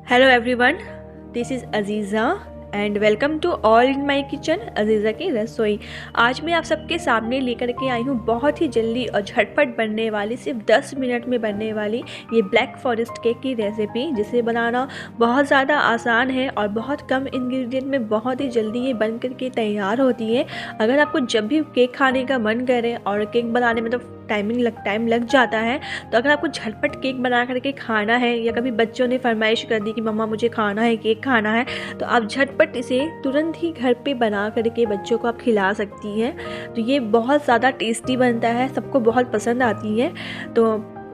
Hello everyone, this is Aziza and welcome to all in my kitchen Aziza की रसोई। आज मैं आप सबके सामने लेकर के आई हूँ बहुत ही जल्दी और झटपट बनने वाली, सिर्फ 10 मिनट में बनने वाली ये ब्लैक फॉरेस्ट केक की रेसिपी, जिसे बनाना बहुत ज़्यादा आसान है और बहुत कम इंग्रेडिएंट में बहुत ही जल्दी ये बन कर के तैयार होती है। अगर आपको जब भी केक खाने का मन करे और केक बनाने में तो टाइम लग जाता है, तो अगर आपको झटपट केक बना करके खाना है या कभी बच्चों ने फरमाइश कर दी कि मम्मा मुझे खाना है, केक खाना है, तो आप झटपट इसे तुरंत ही घर पे बना करके बच्चों को आप खिला सकती हैं। तो ये बहुत ज़्यादा टेस्टी बनता है, सबको बहुत पसंद आती है। तो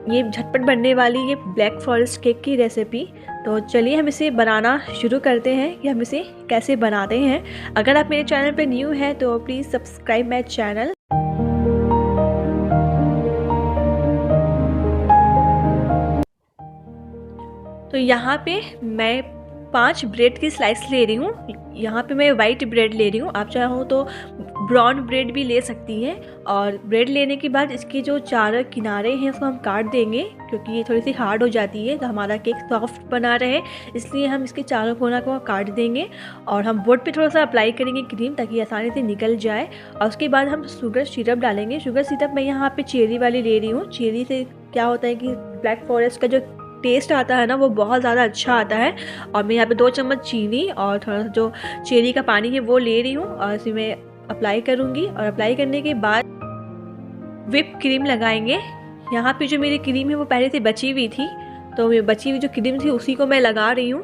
ये झटपट बनने वाली ये ब्लैक फॉरेस्ट केक की रेसिपी, तो चलिए हम इसे बनाना शुरू करते हैं कि हम इसे कैसे बनाते हैं। अगर आप मेरे चैनल पर न्यू हैं तो प्लीज़ सब्सक्राइब माई चैनल। तो यहाँ पे मैं 5 ब्रेड की स्लाइस ले रही हूँ। यहाँ पे मैं वाइट ब्रेड ले रही हूँ, आप चाहो तो ब्राउन ब्रेड भी ले सकती हैं। और ब्रेड लेने के बाद इसके जो चारों किनारे हैं उसको हम काट देंगे, क्योंकि ये थोड़ी सी हार्ड हो जाती है, तो हमारा केक सॉफ्ट बना रहे इसलिए हम इसके चारों कोना को काट देंगे। और हम बोर्ड पे थोड़ा सा अप्लाई करेंगे क्रीम, ताकि आसानी से निकल जाए। और उसके बाद हम शुगर सिरप डालेंगे। शुगर सिरप मैं यहाँ पे चेरी वाली ले रही हूँ। चेरी से क्या होता है कि ब्लैक फॉरेस्ट का जो टेस्ट आता है ना, वो बहुत ज़्यादा अच्छा आता है। और मैं यहाँ पे 2 चम्मच चीनी और थोड़ा सा जो चेरी का पानी है वो ले रही हूँ और इसे मैं अप्लाई करूँगी। और अप्लाई करने के बाद व्हिप क्रीम लगाएंगे। यहाँ पे जो मेरी क्रीम है वो पहले से बची हुई थी, तो ये बची हुई जो क्रीम थी उसी को मैं लगा रही हूँ।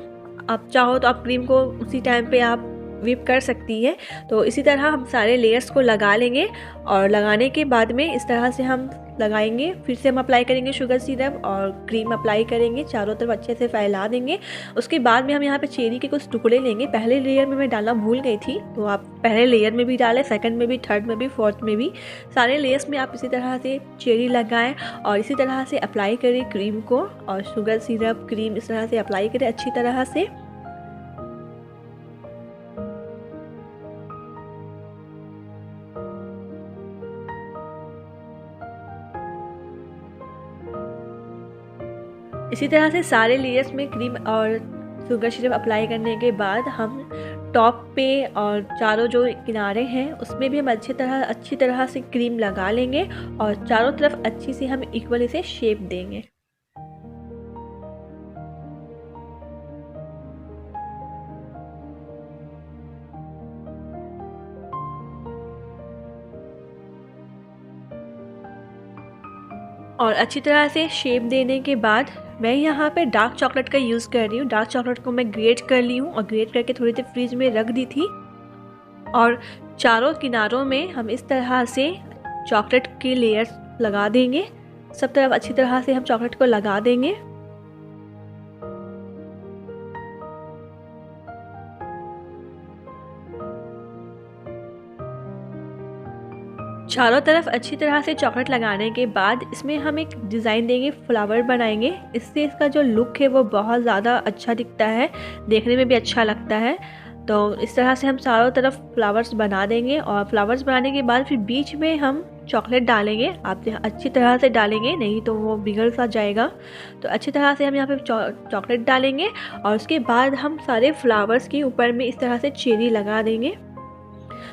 आप चाहो तो आप क्रीम को उसी टाइम पे आप व्हिप कर सकती है। तो इसी तरह हम सारे लेयर्स को लगा लेंगे। और लगाने के बाद में इस तरह से हम लगाएंगे, फिर से हम अप्लाई करेंगे शुगर सिरप और क्रीम अप्लाई करेंगे, चारों तरफ अच्छे से फैला देंगे। उसके बाद में हम यहाँ पे चेरी के कुछ टुकड़े लेंगे। पहले लेयर में मैं डालना भूल गई थी, तो आप पहले लेयर में भी डालें, सेकंड में भी, थर्ड में भी, फोर्थ में भी, सारे लेयर्स में आप इसी तरह से चेरी लगाएं और इसी तरह से अप्लाई करें क्रीम को। और शुगर सिरप, क्रीम इस तरह से अप्लाई करें अच्छी तरह से। इसी तरह से सारे लेयर्स में क्रीम और शुगर सिरप अप्लाई करने के बाद हम टॉप पे और चारों जो किनारे हैं उसमें भी हम अच्छी तरह से क्रीम लगा लेंगे और चारों तरफ अच्छी से हम इक्वल इसे शेप देंगे। और अच्छी तरह से शेप देने के बाद मैं यहाँ पे डार्क चॉकलेट का यूज़ कर रही हूँ। डार्क चॉकलेट को मैं ग्रेट कर ली हूँ और ग्रेट करके थोड़ी देर फ्रीज में रख दी थी। और चारों किनारों में हम इस तरह से चॉकलेट के लेयर्स लगा देंगे। सब तरफ अच्छी तरह से हम चॉकलेट को लगा देंगे। चारों तरफ अच्छी तरह से चॉकलेट लगाने के बाद इसमें हम एक डिज़ाइन देंगे, फ्लावर बनाएंगे। इससे इसका जो लुक है वो बहुत ज़्यादा अच्छा दिखता है, देखने में भी अच्छा लगता है। तो इस तरह से हम चारों तरफ फ्लावर्स बना देंगे। और फ्लावर्स बनाने के बाद फिर बीच में हम चॉकलेट डालेंगे। आप अच्छी तरह से डालेंगे, नहीं तो वो बिगड़ सा जाएगा। तो अच्छी तरह से हम यहाँ पे चॉकलेट डालेंगे और उसके बाद हम सारे फ्लावर्स के ऊपर में इस तरह से चेरी लगा देंगे।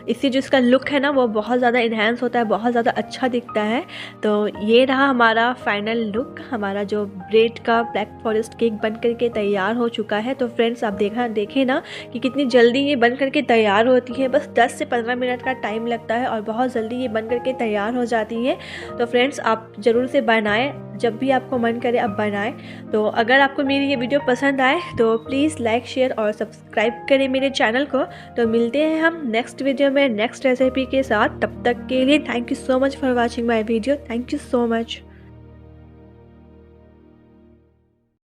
इससे जो इसका लुक है ना वो बहुत ज़्यादा इन्हेंस होता है, बहुत ज़्यादा अच्छा दिखता है। तो ये रहा हमारा फाइनल लुक। हमारा जो ब्रेड का ब्लैक फॉरेस्ट केक बन करके तैयार हो चुका है। तो फ्रेंड्स, आप देखें ना कि कितनी जल्दी ये बन करके तैयार होती है। बस 10 से 15 मिनट का टाइम लगता है और बहुत जल्दी ये बन करके तैयार हो जाती है। तो फ्रेंड्स, आप ज़रूर से बनाएं, जब भी आपको मन करे आप बनाएं। तो अगर आपको मेरी ये वीडियो पसंद आए तो प्लीज़ लाइक, शेयर और सब्सक्राइब करें मेरे चैनल को। तो मिलते हैं हम नेक्स्ट वीडियो में नेक्स्ट रेसिपी के साथ। तब तक के लिए thank you so much for watching my video. Thank you so much.